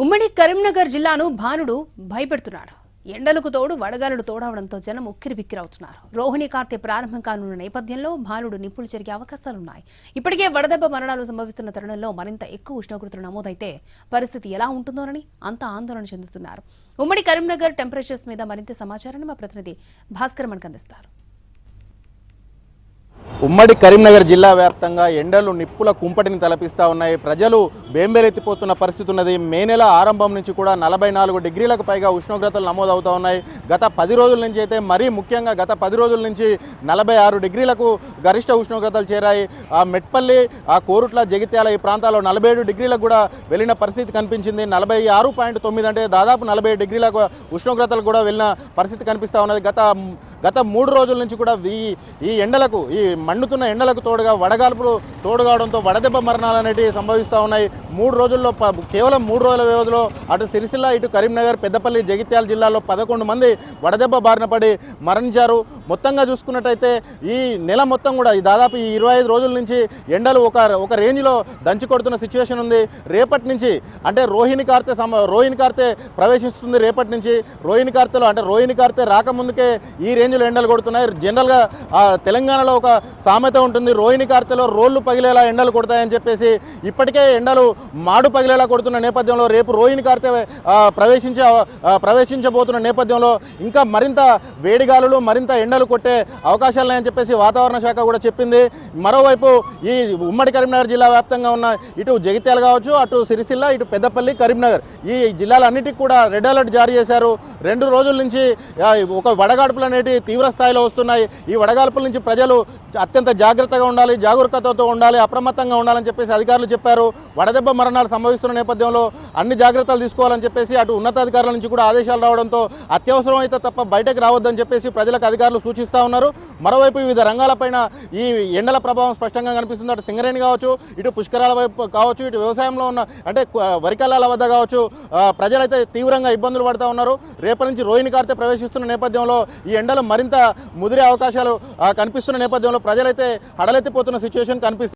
ఉమ్మడి కరీంనగర్ జిల్లాను భానుడు భయపెడుతున్నాడు. ఎండలకు తోడు వడగాలులు తోడవడంతో జనం ఉక్కిరిబిక్కిరవుతున్నారు. రోహిణి కార్తె ప్రారంభం కానున్న నేపథ్యంలో భానుడు నిప్పులు జరిగే అవకాశాలున్నాయి. ఇప్పటికే వడదెబ్బ మరణాలు సంభవిస్తున్న తరుణంలో మరింత ఎక్కువ ఉష్ణోగ్రతలు నమోదైతే పరిస్థితి ఎలా ఉంటుందోనని అంతా ఆందోళన చెందుతున్నారు. ఉమ్మడి కరీంనగర్ టెంపరేచర్స్ మీద మరింత సమాచారాన్ని మా ప్రతినిధి భాస్కర్ మనకు అందిస్తారు. ఉమ్మడి కరీంనగర్ జిల్లా వ్యాప్తంగా ఎండలు నిప్పుల కుంపటిని తలపిస్తూ ఉన్నాయి. ప్రజలు బేంబేలెత్తిపోతున్న పరిస్థితి ఉన్నది. మే నెల ఆరంభం నుంచి కూడా 44 డిగ్రీలకు పైగా ఉష్ణోగ్రతలు నమోదవుతూ ఉన్నాయి. గత 10 రోజుల నుంచి అయితే మరీ ముఖ్యంగా గత 10 రోజుల నుంచి 46 డిగ్రీలకు గరిష్ట ఉష్ణోగ్రతలు చేరాయి. ఆ మెట్పల్లి, ఆ కోరుట్ల, జగిత్యాల ఈ ప్రాంతాల్లో 47 డిగ్రీలకు కూడా వెళ్ళిన పరిస్థితి కనిపించింది. 46.9 అంటే దాదాపు 40 డిగ్రీలకు ఉష్ణోగ్రతలు కూడా వెళ్ళిన పరిస్థితి కనిపిస్తూ ఉన్నది. గత 3 రోజుల నుంచి కూడా ఈ ఎండలకు, ఈ మండుతున్న ఎండలకు తోడుగా వడగాల్పులు తోడుగావడంతో వడదెబ్బ మరణాలు అనేవి సంభవిస్తూ ఉన్నాయి. 3 రోజుల్లో కేవలం 3 రోజుల వ్యవధిలో అటు సిరిసిల్ల, ఇటు కరీంనగర్, పెద్దపల్లి, జగిత్యాల జిల్లాల్లో 11 మంది వడదెబ్బ బారిన పడి మరణించారు. మొత్తంగా చూసుకున్నట్టయితే ఈ నెల మొత్తం కూడా దాదాపు ఈ 25 రోజుల నుంచి ఎండలు ఒక రేంజ్లో దంచి కొడుతున్న సిచ్యువేషన్ ఉంది. రేపటి నుంచి అంటే రోహిణి కార్తె ప్రవేశిస్తుంది. రేపటి నుంచి రోహిణి కార్తె రాకముందుకే ఈ రేంజ్లో ఎండలు కొడుతున్నాయి. జనరల్గా తెలంగాణలో ఒక సామెత ఉంటుంది, రోహిణి కార్తెలో రోళ్లు పగిలేలా ఎండలు కొడతాయని చెప్పేసి. ఇప్పటికే ఎండలు మాడు పగిలేలా కొడుతున్న నేపథ్యంలో రేపు రోహిణి కార్తె ప్రవేశించబోతున్న నేపథ్యంలో ఇంకా మరింత వేడిగాలులు, మరింత ఎండలు కొట్టే అవకాశాలున్నాయని చెప్పేసి వాతావరణ శాఖ కూడా చెప్పింది. మరోవైపు ఈ ఉమ్మడి కరీంనగర్ జిల్లా వ్యాప్తంగా ఉన్న ఇటు జగిత్యాల కావచ్చు, అటు సిరిసిల్ల, ఇటు పెద్దపల్లి, కరీంనగర్ ఈ జిల్లాలన్నిటికీ కూడా రెడ్ అలర్ట్ జారీ చేశారు. 2 రోజుల నుంచి ఒక వడగాడుపులు అనేవి తీవ్ర స్థాయిలో వస్తున్నాయి. ఈ వడగాల్పుల నుంచి ప్రజలు అత్యంత జాగ్రత్తగా ఉండాలి, జాగరూకతతో ఉండాలి, అప్రమత్తంగా ఉండాలని చెప్పేసి అధికారులు చెప్పారు. వడదెబ్బ మరణాలు సంభవిస్తున్న నేపథ్యంలో అన్ని జాగ్రత్తలు తీసుకోవాలని చెప్పేసి అటు ఉన్నతాధికారుల నుంచి కూడా ఆదేశాలు రావడంతో అత్యవసరం అయితే తప్ప బయటకు రావద్దని చెప్పేసి ప్రజలకు అధికారులు సూచిస్తూ ఉన్నారు. మరోవైపు వివిధ రంగాలపైన ఈ ఎండల ప్రభావం స్పష్టంగా కనిపిస్తుంది. అటు సింగరేణి కావచ్చు, ఇటు పుష్కరాల వైపు కావచ్చు, ఇటు వ్యవసాయంలో ఉన్న అంటే వరికల్లాల వద్ద కావచ్చు, ప్రజలైతే తీవ్రంగా ఇబ్బందులు పడుతూ ఉన్నారు. రేపటి నుంచి రోహిణి కార్తె ప్రవేశిస్తున్న నేపథ్యంలో ఈ ఎండలు మరింత ముదిరే అవకాశాలు కనిపిస్తున్న నేపథ్యంలో ప్రజలైతే హడలెత్తిపోతున్న సిచ్యువేషన్ కనిపిస్తుంది.